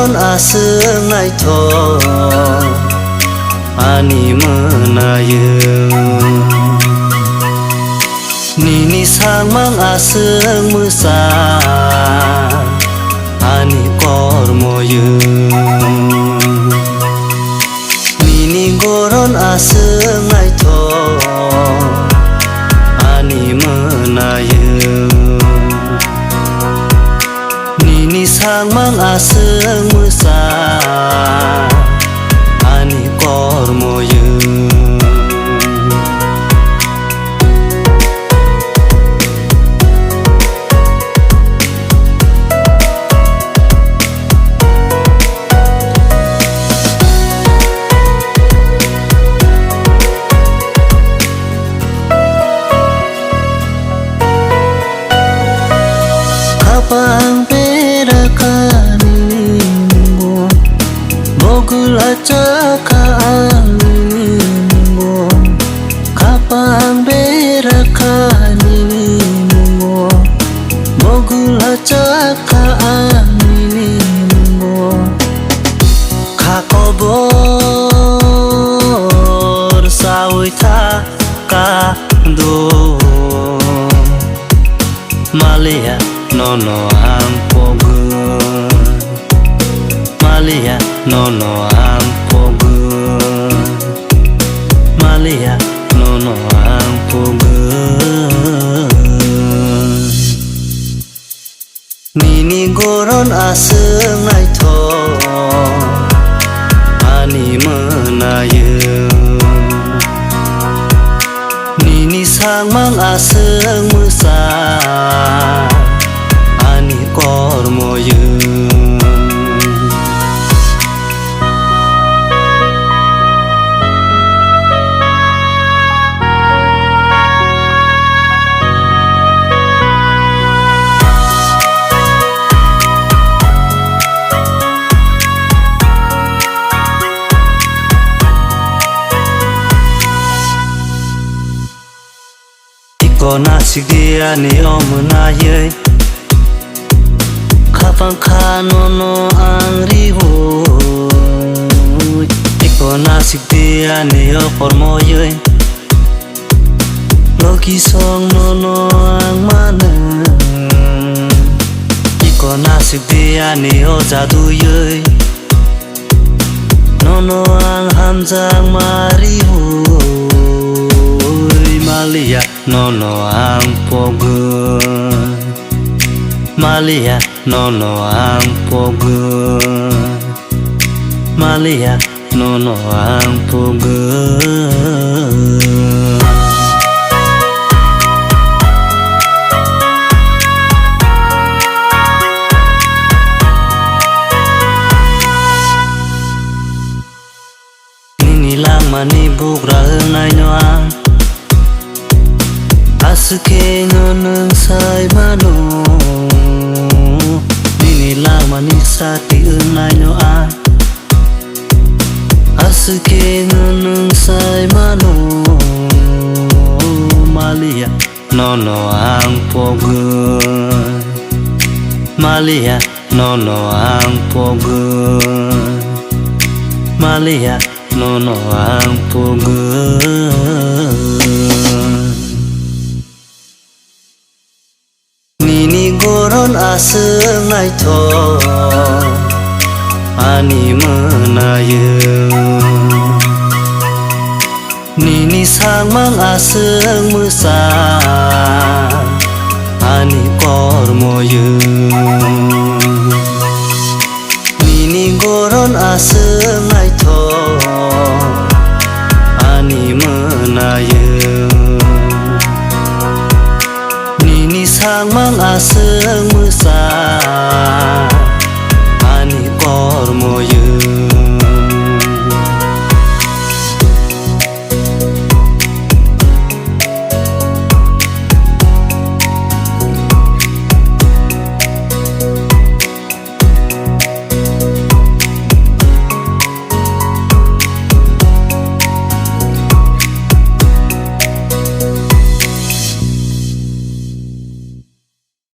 goron aseng ai tho ani menayeng nini sang mang aseng musa ani kormoyeng nini goron aseng ai tho ani menayeng nini sang mang aseng musa ani kormoyeng kapang perakan minggu bogula cakaan minggu kapang perakan minggu bogula cakaan minggu kakobor sawita kando Malia nono ampogun Malia nono ampogun Malia nono ampogun nini goron aseng ai tho ani menayeng nini sang mang aseng musa ani kormoyeng iko nasik dia ni omunayeng kapang kanono ang riwoy iko nasik dia ni okormoyeng logi song nono ang maneng iko nasik dia ni o jaduyoy nono ang hamjang mariwoy Malia nono ang pogun Malia nono ang pogun Malia nono ang pogun nini lang manibuk raheng nai noang asuke ngoneng sai mano nini lang manisa ti nai noang asuke ngoneng sai mano Malia nono ang pogun Malia nono ang pogun Malia nono ang pogun nini goron aseng ai tho ani menayeng nini sang mang aseng musa ani kormoyeng nini goron aseng ai tho ani menayeng nini sang mang aseng musa